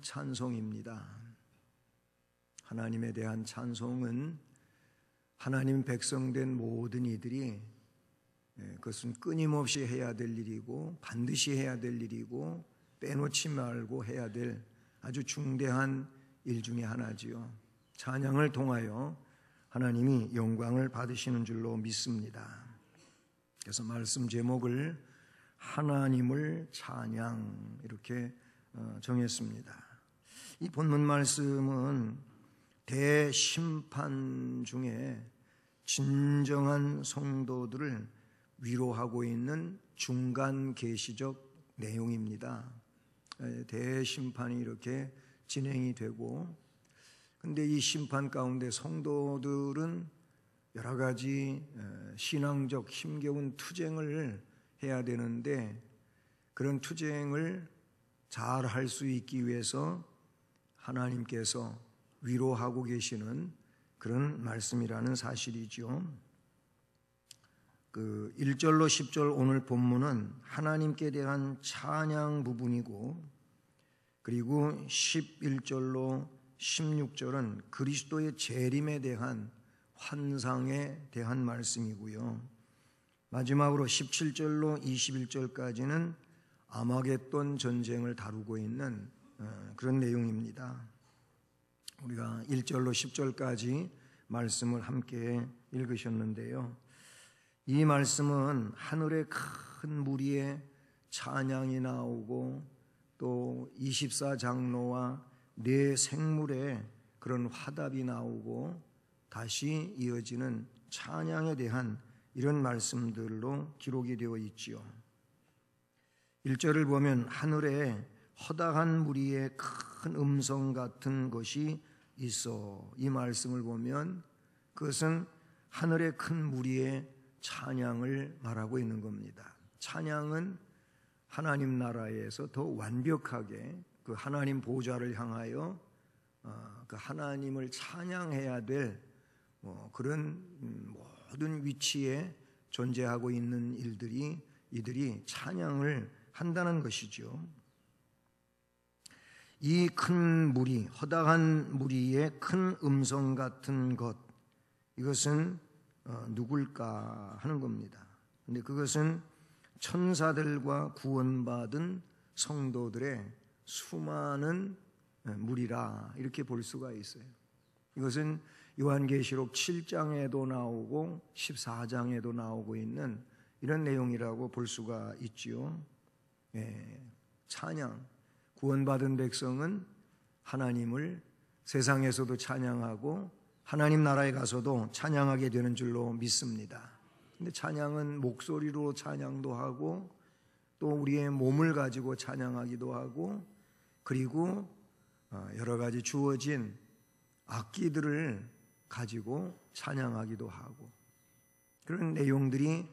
찬송입니다. 하나님에 대한 찬송은 하나님 백성된 모든 이들이 그것은 끊임없이 해야 될 일이고 반드시 해야 될 일이고 빼놓지 말고 해야 될 아주 중대한 일 중에 하나지요. 찬양을 통하여 하나님이 영광을 받으시는 줄로 믿습니다. 그래서 말씀 제목을 하나님을 찬양 이렇게 정했습니다. 이 본문 말씀은 대심판 중에 진정한 성도들을 위로하고 있는 중간 계시적 내용입니다. 대심판이 이렇게 진행이 되고, 근데 이 심판 가운데 성도들은 여러 가지 신앙적 힘겨운 투쟁을 해야 되는데, 그런 투쟁을 잘 할 수 있기 위해서 하나님께서 위로하고 계시는 그런 말씀이라는 사실이죠. 1절로 10절 오늘 본문은 하나님께 대한 찬양 부분이고, 그리고 11절로 16절은 그리스도의 재림에 대한 환상에 대한 말씀이고요. 마지막으로 17절로 21절까지는 아마겟돈 전쟁을 다루고 있는 그런 내용입니다. 우리가 1절로 10절까지 말씀을 함께 읽으셨는데요. 이 말씀은 하늘의 큰 무리의 찬양이 나오고 또 24장로와 네 생물의 그런 화답이 나오고 다시 이어지는 찬양에 대한 이런 말씀들로 기록이 되어 있지요. 1절을 보면 하늘에 허다한 무리의 큰 음성 같은 것이 있어. 이 말씀을 보면 그것은 하늘의 큰 무리의 찬양을 말하고 있는 겁니다. 찬양은 하나님 나라에서 더 완벽하게 그 하나님 보좌를 향하여 그 하나님을 찬양해야 될 그런 모든 위치에 존재하고 있는 이들이 찬양을 한다는 것이죠. 이 큰 무리, 허다한 무리의 큰 음성 같은 것, 이것은 누굴까 하는 겁니다. 근데 그것은 천사들과 구원받은 성도들의 수많은 무리라 이렇게 볼 수가 있어요. 이것은 요한계시록 7장에도 나오고 14장에도 나오고 있는 이런 내용이라고 볼 수가 있지요. 찬양, 구원받은 백성은 하나님을 세상에서도 찬양하고 하나님 나라에 가서도 찬양하게 되는 줄로 믿습니다. 근데 찬양은 목소리로 찬양도 하고 또 우리의 몸을 가지고 찬양하기도 하고, 그리고 여러 가지 주어진 악기들을 가지고 찬양하기도 하고, 그런 내용들이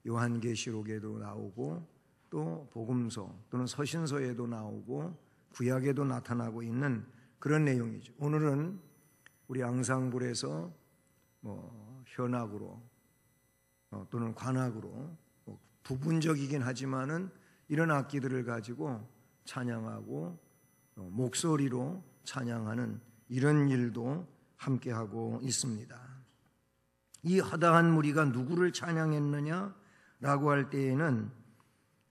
요한계시록에도 나오고 또 복음서 또는 서신서에도 나오고 구약에도 나타나고 있는 그런 내용이죠. 오늘은 우리 앙상블에서 현악으로 또는 관악으로 부분적이긴 하지만은 이런 악기들을 가지고 찬양하고 목소리로 찬양하는 이런 일도 함께하고 있습니다. 이 허다한 무리가 누구를 찬양했느냐라고 할 때에는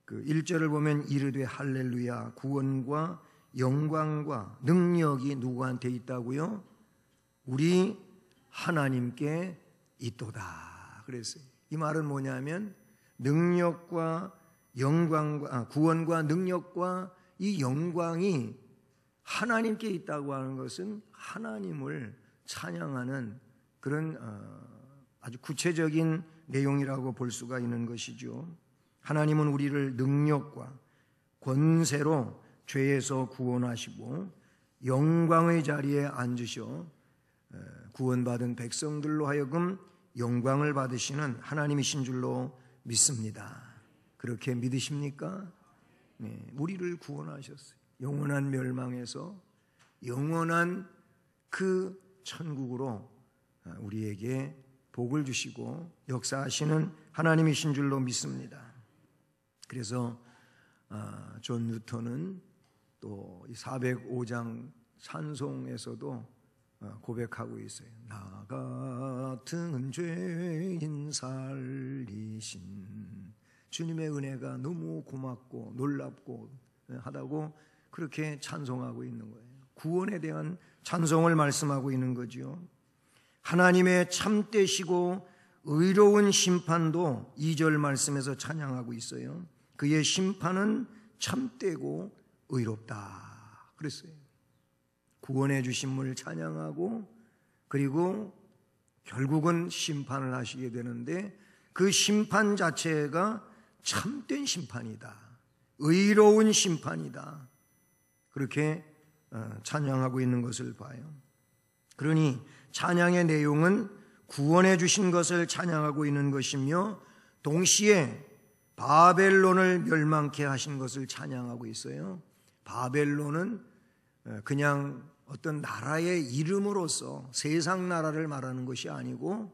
그 1절을 보면 이르되 할렐루야, 구원과 영광과 능력이 누구한테 있다고요? 우리 하나님께 있도다 그랬어요. 이 말은 뭐냐면 능력과 영광과 구원과 능력과 이 영광이 하나님께 있다고 하는 것은 하나님을 찬양하는 그런 아주 구체적인 내용이라고 볼 수가 있는 것이죠. 하나님은 우리를 능력과 권세로 죄에서 구원하시고 영광의 자리에 앉으셔 구원받은 백성들로 하여금 영광을 받으시는 하나님이신 줄로 믿습니다. 그렇게 믿으십니까? 네, 우리를 구원하셨어요. 영원한 멸망에서 영원한 그 천국으로 우리에게 복을 주시고 역사하시는 하나님이신 줄로 믿습니다. 그래서 존 뉴턴은 또 405장 찬송에서도 고백하고 있어요. 나 같은 죄인 살리신 주님의 은혜가 너무 고맙고 놀랍고 하다고 그렇게 찬송하고 있는 거예요. 구원에 대한 찬송을 말씀하고 있는 거죠. 하나님의 참되시고 의로운 심판도 2절 말씀에서 찬양하고 있어요. 그의 심판은 참되고 의롭다 그랬어요. 구원해 주신 분을 찬양하고 그리고 결국은 심판을 하시게 되는데 그 심판 자체가 참된 심판이다, 의로운 심판이다, 그렇게 찬양하고 있는 것을 봐요. 그러니 찬양의 내용은 구원해 주신 것을 찬양하고 있는 것이며 동시에 바벨론을 멸망케 하신 것을 찬양하고 있어요. 바벨론은 그냥 어떤 나라의 이름으로서 세상 나라를 말하는 것이 아니고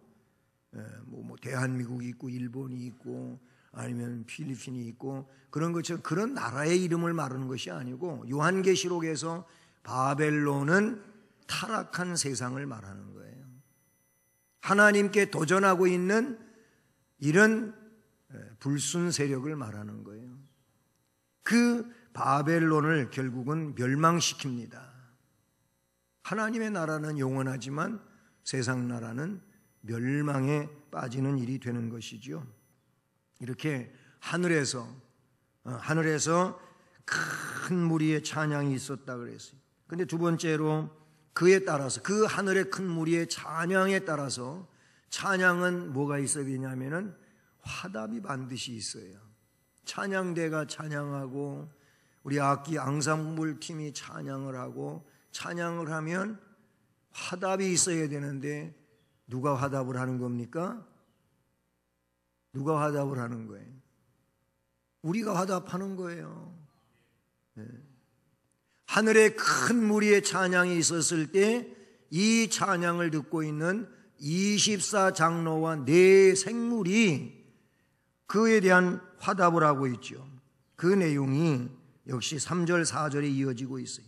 뭐 대한민국이 있고 일본이 있고 아니면 필리핀이 있고 그런 것처럼 그런 나라의 이름을 말하는 것이 아니고 요한계시록에서 바벨론은 타락한 세상을 말하는 거예요. 하나님께 도전하고 있는 이런 불순 세력을 말하는 거예요. 그 바벨론을 결국은 멸망시킵니다. 하나님의 나라는 영원하지만 세상 나라는 멸망에 빠지는 일이 되는 것이죠. 이렇게 하늘에서 큰 무리의 찬양이 있었다 그랬어요. 근데 두 번째로 그에 따라서 그 하늘의 큰 무리의 찬양에 따라서 찬양은 뭐가 있어야 되냐면은 화답이 반드시 있어요. 찬양대가 찬양하고 우리 악기 앙상블 팀이 찬양을 하고 찬양을 하면 화답이 있어야 되는데 누가 화답을 하는 겁니까? 누가 화답을 하는 거예요? 우리가 화답하는 거예요. 네. 하늘에 큰 무리의 찬양이 있었을 때 이 찬양을 듣고 있는 24장로와 4생물이 그에 대한 화답을 하고 있죠. 그 내용이 역시 3절 4절에 이어지고 있어요.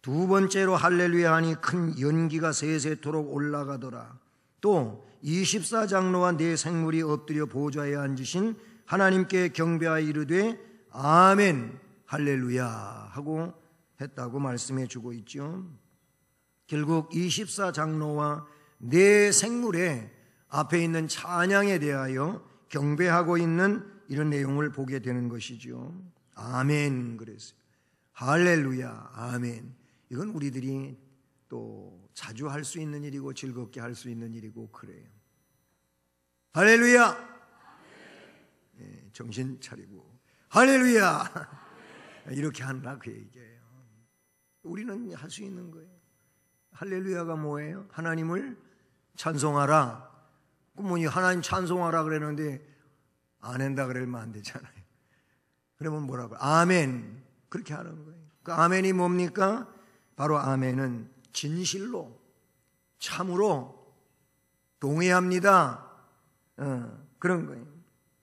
두 번째로 할렐루야 하니 큰 연기가 세세토록 올라가더라. 또 24장로와 4생물이 엎드려 보좌에 앉으신 하나님께 경배하여 이르되 아멘 할렐루야 하고 했다고 말씀해 주고 있죠. 결국 24장로와 4생물의 앞에 있는 찬양에 대하여 경배하고 있는 이런 내용을 보게 되는 것이죠. 아멘 그랬어요. 할렐루야 아멘. 이건 우리들이 또 자주 할 수 있는 일이고 즐겁게 할 수 있는 일이고 그래요. 할렐루야. 네, 정신 차리고 할렐루야 이렇게 하느라 그 얘기예요. 우리는 할 수 있는 거예요. 할렐루야가 뭐예요? 하나님을 찬송하라. 그럼 하나님 찬송하라 그랬는데 안 한다 그러면 안 되잖아요. 그러면 뭐라고? 아멘. 그렇게 하는 거예요. 그 아멘이 뭡니까? 바로 아멘은 진실로 참으로 동의합니다. 그런 거예요.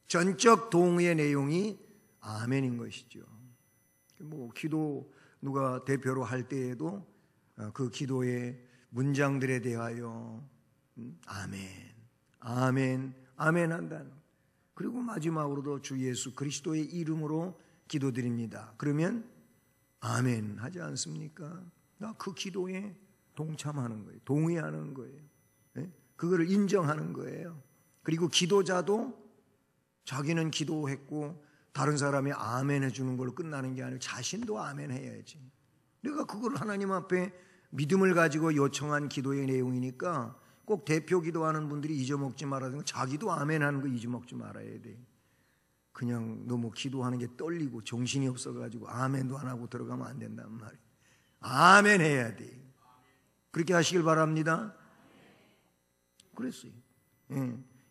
전적 동의의 내용이 아멘인 것이죠. 뭐 기도 누가 대표로 할 때에도 그 기도의 문장들에 대하여 아멘, 아멘, 아멘 한다는. 그리고 마지막으로도 주 예수 그리스도의 이름으로 기도드립니다. 그러면 아멘 하지 않습니까? 나 그 기도에 동참하는 거예요. 동의하는 거예요. 네? 그거를 인정하는 거예요. 그리고 기도자도 자기는 기도했고 다른 사람이 아멘 해주는 걸로 끝나는 게 아니고 자신도 아멘 해야지. 내가 그걸 하나님 앞에 믿음을 가지고 요청한 기도의 내용이니까 꼭 대표 기도하는 분들이 잊어먹지 말아야 되고 자기도 아멘 하는 거 잊어먹지 말아야 돼. 그냥 너무 기도하는 게 떨리고 정신이 없어가지고 아멘도 안 하고 들어가면 안 된단 말이에요. 아멘 해야 돼. 그렇게 하시길 바랍니다. 그랬어요.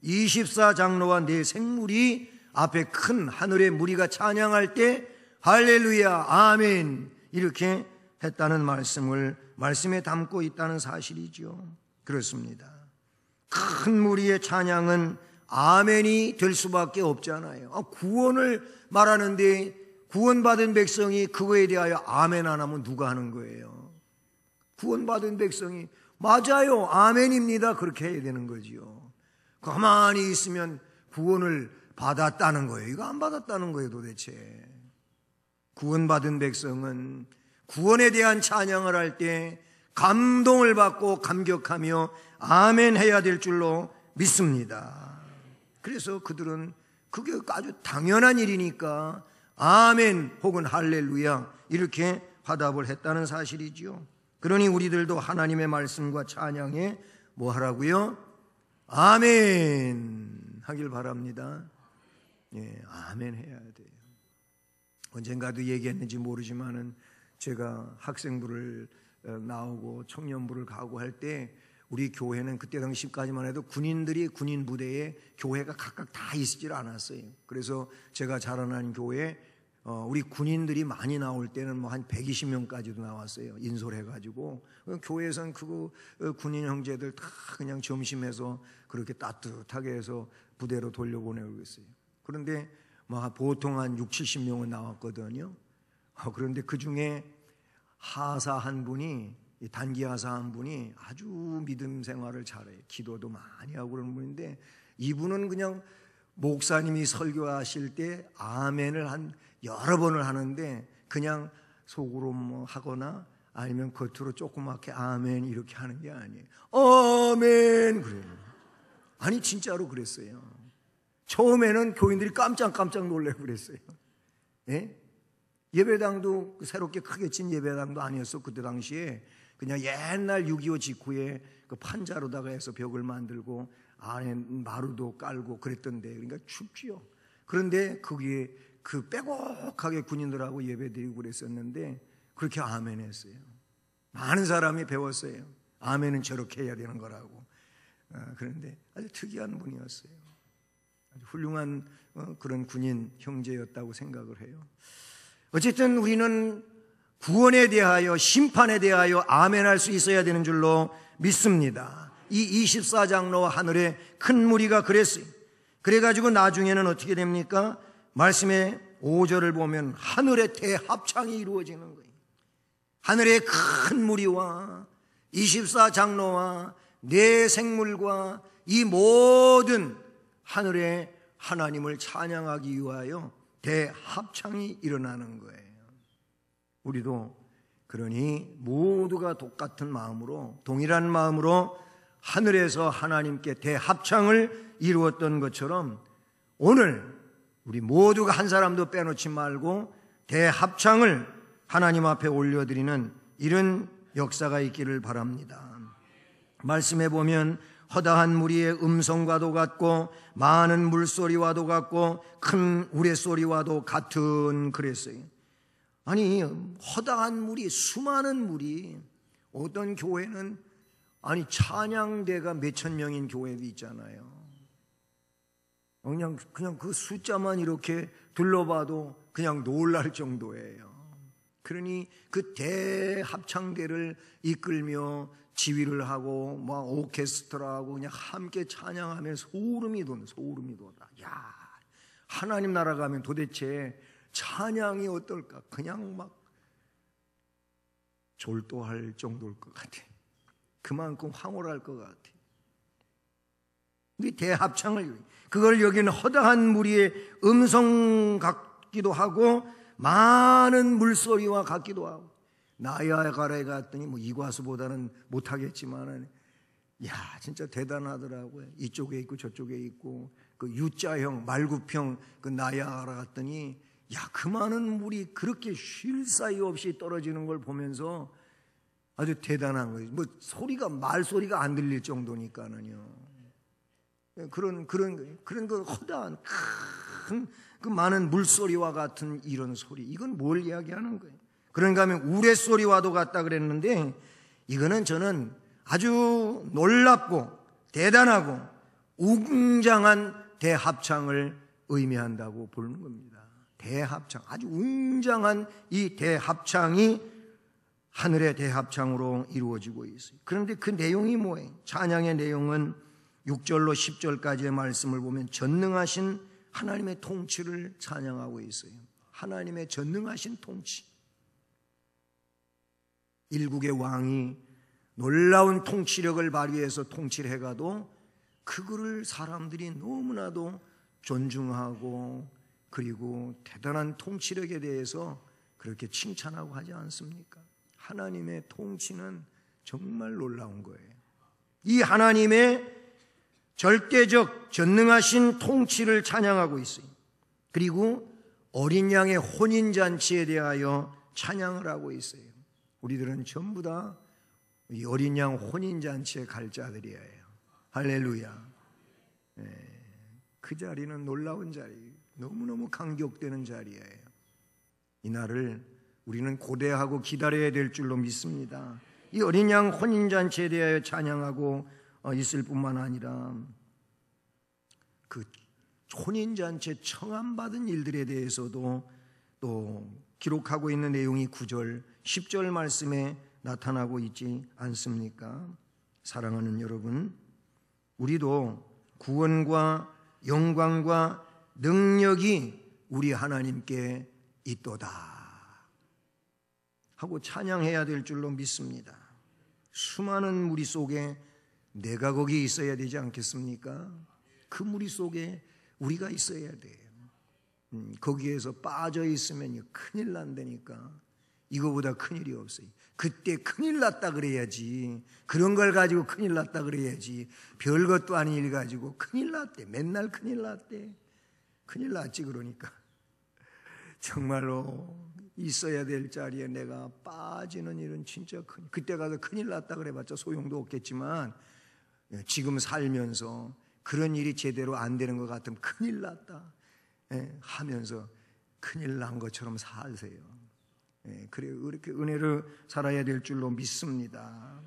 24장로와 4생물이 앞에 큰 하늘의 무리가 찬양할 때 할렐루야 아멘 이렇게 했다는 말씀에 담고 있다는 사실이죠. 그렇습니다. 큰 무리의 찬양은 아멘이 될 수밖에 없잖아요. 구원을 말하는데 구원받은 백성이 그거에 대하여 아멘 안 하면 누가 하는 거예요? 구원받은 백성이 맞아요, 아멘입니다, 그렇게 해야 되는 거지요. 가만히 있으면 구원을 받았다는 거예요. 이거 안 받았다는 거예요, 도대체. 구원받은 백성은 구원에 대한 찬양을 할 때 감동을 받고 감격하며 아멘 해야 될 줄로 믿습니다. 그래서 그들은 그게 아주 당연한 일이니까 아멘 혹은 할렐루야 이렇게 화답을 했다는 사실이지요. 그러니 우리들도 하나님의 말씀과 찬양에 뭐 하라고요? 아멘 하길 바랍니다. 예, 아멘 해야 돼요. 언젠가도 얘기했는지 모르지만은 제가 학생부를 나오고 청년부를 가고 할 때 우리 교회는 그때 당시까지만 해도 군인들이 군인 부대에 교회가 각각 다 있지를 않았어요. 그래서 제가 자라난 교회 우리 군인들이 많이 나올 때는 뭐 한 120명까지도 나왔어요. 인솔해가지고 교회에선 그거 군인 형제들 다 그냥 점심해서 그렇게 따뜻하게 해서 부대로 돌려보내고 있어요. 그런데 뭐 보통 한 6, 70명은 나왔거든요. 그런데 그 중에 하사 한 분이, 단기 하사 한 분이 아주 믿음 생활을 잘해요. 기도도 많이 하고 그런 분인데, 이분은 그냥 목사님이 설교하실 때 아멘을 한 여러 번을 하는데 그냥 속으로 뭐 하거나 아니면 겉으로 조그맣게 아멘 이렇게 하는 게 아니에요. 아멘 그래요. 아니 진짜로 그랬어요. 처음에는 교인들이 깜짝 놀래고 그랬어요. 예? 예배당도 새롭게 크게 친 예배당도 아니었어. 그때 당시에 그냥 옛날 6.25 직후에 그 판자로다가 해서 벽을 만들고 안에 마루도 깔고 그랬던데, 그러니까 춥지요. 그런데 거기에 그 빼곡하게 군인들하고 예배드리고 그랬었는데 그렇게 아멘 했어요. 많은 사람이 배웠어요. 아멘은 저렇게 해야 되는 거라고. 그런데 아주 특이한 분이었어요. 아주 훌륭한 그런 군인 형제였다고 생각을 해요. 어쨌든 우리는 구원에 대하여 심판에 대하여 아멘할 수 있어야 되는 줄로 믿습니다. 이 24장로와 하늘의 큰 무리가 그랬어요. 그래가지고 나중에는 어떻게 됩니까? 말씀의 5절을 보면 하늘의 대합창이 이루어지는 거예요. 하늘의 큰 무리와 24장로와 네 생물과 이 모든 하늘의 하나님을 찬양하기 위하여 대합창이 일어나는 거예요. 우리도 그러니 모두가 똑같은 마음으로, 동일한 마음으로 하늘에서 하나님께 대합창을 이루었던 것처럼 오늘 우리 모두가 한 사람도 빼놓지 말고 대합창을 하나님 앞에 올려드리는 이런 역사가 있기를 바랍니다. 말씀해 보면 허다한 무리의 음성과도 같고 많은 물소리와도 같고 큰 우레소리와도 같은 그랬어요. 아니 허다한 무리, 수많은 무리, 어떤 교회는 아니 찬양대가 몇천 명인 교회도 있잖아요. 그냥 그 숫자만 이렇게 둘러봐도 그냥 놀랄 정도예요. 그러니 그 대합창대를 이끌며 지휘를 하고 막 오케스트라하고 그냥 함께 찬양하면 소름이 돋아. 야, 하나님 나라 가면 도대체 찬양이 어떨까? 그냥 막 졸도할 정도일 것 같아. 그만큼 황홀할 것 같아. 근데 대합창을, 그걸 여기는 허다한 무리의 음성 같기도 하고 많은 물소리와 같기도 하고, 나야가라에 갔더니 뭐 이과수보다는 못하겠지만은 야 진짜 대단하더라고요. 이쪽에 있고 저쪽에 있고 그 U자형 말굽형 그 나야가라 갔더니 야 그 많은 물이 그렇게 쉴 사이 없이 떨어지는 걸 보면서 아주 대단한 거예요. 뭐 소리가 말소리가 안 들릴 정도니까는요. 그런 그 허다한 큰 그 많은 물소리와 같은 이런 소리, 이건 뭘 이야기하는 거예요? 그런가 하면 우레소리와도 같다 그랬는데 이거는 저는 아주 놀랍고 대단하고 웅장한 대합창을 의미한다고 보는 겁니다. 대합창, 아주 웅장한 이 대합창이 하늘의 대합창으로 이루어지고 있어요. 그런데 그 내용이 뭐예요? 찬양의 내용은 6절로 10절까지의 말씀을 보면 전능하신 하나님의 통치를 찬양하고 있어요. 하나님의 전능하신 통치. 일국의 왕이 놀라운 통치력을 발휘해서 통치를 해가도 그거를 사람들이 너무나도 존중하고 그리고 대단한 통치력에 대해서 그렇게 칭찬하고 하지 않습니까? 하나님의 통치는 정말 놀라운 거예요. 이 하나님의 절대적 전능하신 통치를 찬양하고 있어요. 그리고 어린 양의 혼인잔치에 대하여 찬양을 하고 있어요. 우리들은 전부 다 이 어린 양 혼인잔치에 갈 자들이에요. 할렐루야. 그 자리는 놀라운 자리, 너무너무 감격되는 자리예요. 이 날을 우리는 고대하고 기다려야 될 줄로 믿습니다. 이 어린 양 혼인잔치에 대하여 찬양하고 있을 뿐만 아니라 그 혼인잔치에 청함받은 일들에 대해서도 또 기록하고 있는 내용이 9절, 10절 말씀에 나타나고 있지 않습니까? 사랑하는 여러분, 우리도 구원과 영광과 능력이 우리 하나님께 있도다 하고 찬양해야 될 줄로 믿습니다. 수많은 무리 속에 내가 거기 있어야 되지 않겠습니까? 그 무리 속에 우리가 있어야 돼요. 거기에서 빠져 있으면 큰일 난다니까. 이거보다 큰일이 없어요. 그때 큰일 났다 그래야지. 그런 걸 가지고 큰일 났다 그래야지. 별것도 아닌 일 가지고 큰일 났대. 맨날 큰일 났대. 큰일 났지. 그러니까 정말로 있어야 될 자리에 내가 빠지는 일은 진짜 큰, 그때 가서 큰일 났다 그래봤자 소용도 없겠지만 지금 살면서 그런 일이 제대로 안 되는 것 같으면 큰일 났다 하면서 큰일 난 것처럼 사세요. 그래요. 그렇게 은혜를 살아야 될 줄로 믿습니다.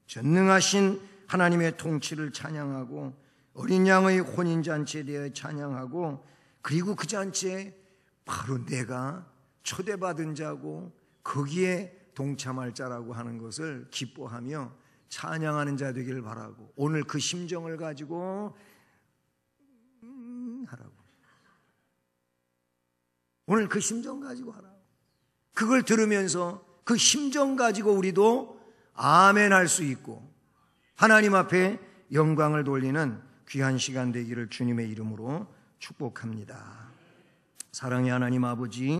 전능하신 하나님의 통치를 찬양하고 어린 양의 혼인잔치에 대해 찬양하고 그리고 그 잔치에 바로 내가 초대받은 자고 거기에 동참할 자라고 하는 것을 기뻐하며 찬양하는 자 되기를 바라고 오늘 그 심정을 가지고 하라고. 오늘 그 심정 가지고 하라고. 그걸 들으면서 그 심정 가지고 우리도 아멘 할 수 있고 하나님 앞에 영광을 돌리는 귀한 시간 되기를 주님의 이름으로 축복합니다. 사랑의 하나님 아버지,